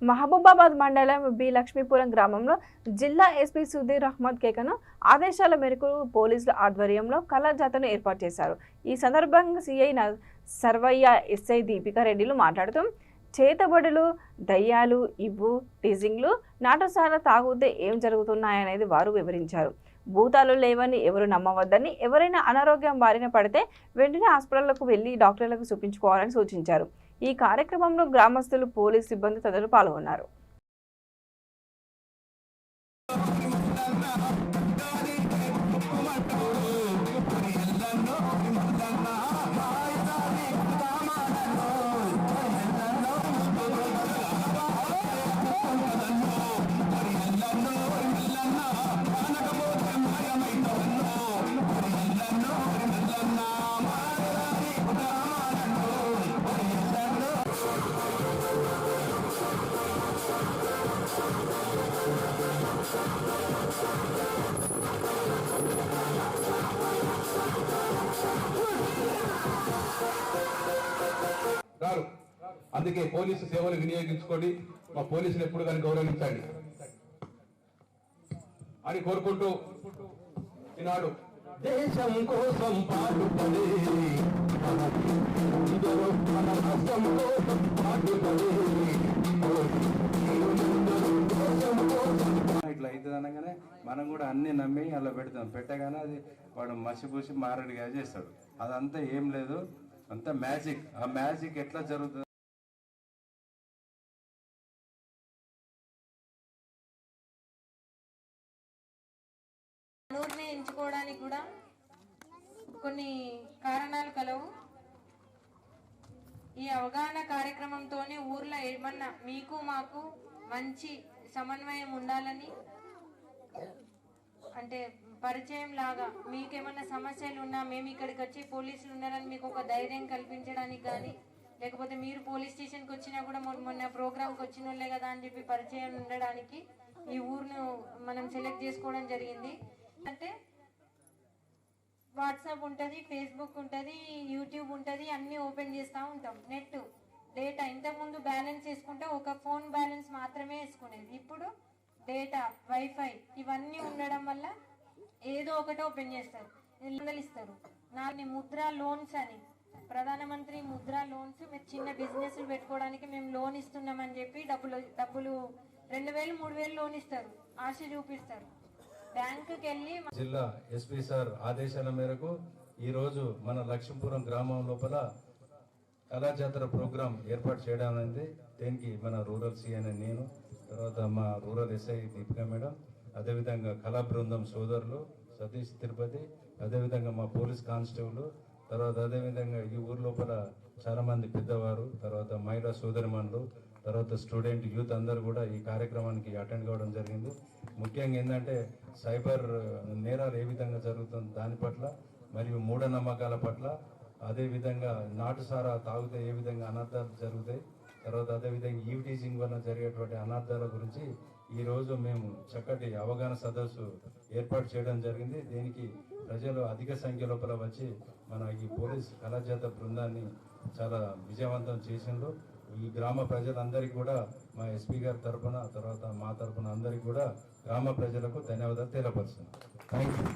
మహబూబాబాద్ మండలం బి లక్ష్మీపురం గ్రామంలో జిల్లా ఎస్పీ సుధీర్ అహ్మద్ కేకను ఆదేశాల మేరకు పోలీసుల ఆధ్వర్యంలో కళా జాతరను ఏర్పాటు చేశారు. ఈ సందర్భంగా సిఐ సర్వయ్య, ఎస్ఐ దీపికా రెడ్డిలు మాట్లాడుతూ చేతబడులు, దయ్యాలు, ఇవ్వు, టీజింగ్లు, నాటుసారా తాగుతే ఏం జరుగుతున్నాయనేది వారు వివరించారు. భూతాలు లేవని ఎవరు నమ్మవద్దని, ఎవరైనా అనారోగ్యం బారిన పడితే వెంటనే హాస్పిటళ్లకు వెళ్లి డాక్టర్లకు చూపించుకోవాలని సూచించారు. ఈ కార్యక్రమంలో గ్రామస్తులు, పోలీస్ సిబ్బంది తదితరులు పాల్గొన్నారు. అందుకే పోలీసు సేవలు వినియోగించుకోండి, మా పోలీసులు ఎప్పుడు కానీ గౌరవించండి అని కోరుకుంటూ ఈనాడు దేశం కోసం పాటుపడే ఇట్లా అవుతుంది అనగానే మనం కూడా అన్ని నమ్మి అలా పెడతాం. పెట్టగానే అది వాడు మసిపూసి మారడిగా చేస్తాడు. అదంతా ఏం లేదు, అంతా మ్యాజిక్. ఆ మ్యాజిక్ ఎట్లా జరుగుతుంది? ఊరిని ఎంచుకోవడానికి కూడా కొన్ని కారణాలు కలవు. ఈ అవగాహన కార్యక్రమంతోనే ఊర్లో ఏమన్నా మీకు మాకు మంచి సమన్వయం ఉండాలని, అంటే పరిచయం లాగా మీకేమన్నా సమస్యలు ఉన్నా మేము ఇక్కడికి వచ్చి పోలీసులు ఉన్నారని మీకు ఒక ధైర్యం కల్పించడానికి కానీ, లేకపోతే మీరు పోలీస్ స్టేషన్కి వచ్చినా కూడా మొన్న ప్రోగ్రామ్కి వచ్చిన వాళ్ళే కదా అని చెప్పి పరిచయం ఉండడానికి ఈ ఊరును మనం సెలెక్ట్ చేసుకోవడం జరిగింది. అంటే వాట్సాప్ ఉంటుంది, ఫేస్బుక్ ఉంటుంది, యూట్యూబ్ ఉంటుంది, అన్నీ ఓపెన్ చేస్తూ ఉంటాం. నెట్ డేటా ఇంతకుముందు బ్యాలెన్స్ చేసుకుంటే ఒక ఫోన్ బ్యాలెన్స్ మాత్రమే వేసుకునేది. ఇప్పుడు డేటా, వైఫై ఇవన్నీ ఉండడం వల్ల ఏదో ఒకటి ఓపెన్ చేస్తారు, ఇస్తారు. నాలుగు ముద్రా లోన్స్ అని, ప్రధానమంత్రి ముద్రా లోన్స్, మీరు చిన్న బిజినెస్లు పెట్టుకోవడానికి మేము లోన్ ఇస్తున్నామని చెప్పి డబ్బులు 2000, 3000 లోన్ ఇస్తారు, ఆశ చూపిస్తారు. బ్యాంకుకి వెళ్ళి జిల్లా ఎస్పీ సార్ ఆదేశాల మేరకు ఈరోజు మన లక్ష్మీపురం గ్రామం లోపల కళాజాతర ప్రోగ్రాం ఏర్పాటు చేయడం అనేది. దీనికి మన రూరల్ సిఐ నేను, తర్వాత మా రూరల్ ఎస్ఐ దీపికా మేడం, అదేవిధంగా కళా బృందం సోదరులు సతీష్ తిరుపతి, అదేవిధంగా మా పోలీస్ కానిస్టేబుల్, తర్వాత అదేవిధంగా ఈ ఊరు లోపల చాలామంది పెద్దవారు, తర్వాత మహిళా సోదరిమణులు, తర్వాత స్టూడెంట్ యూత్ అందరూ కూడా ఈ కార్యక్రమానికి అటెండ్ కావడం జరిగింది. ముఖ్యంగా ఏంటంటే సైబర్ నేరాలు ఏ విధంగా జరుగుతుంది దాని పట్ల, మరియు మూఢనమ్మకాల పట్ల, అదేవిధంగా నాటుసారా తాగితే ఏ విధంగా అనర్థాలు జరుగుతాయి, తర్వాత అదేవిధంగా ఈవ్ టీజింగ్ వల్ల జరిగేటువంటి అనర్థాల గురించి ఈరోజు మేము చక్కటి అవగాహన సదస్సు ఏర్పాటు చేయడం జరిగింది. దీనికి ప్రజలు అధిక సంఖ్య లోపల వచ్చి మన ఈ పోలీస్ కళాజాత బృందాన్ని చాలా విజయవంతం చేసిండ్రు. ఈ గ్రామ ప్రజలందరికీ కూడా మా ఎస్పీ గారి తరఫున, తర్వాత మా తరఫున అందరికీ కూడా గ్రామ ప్రజలకు ధన్యవాదాలు తెలియపరుస్తున్నాం. Thank you.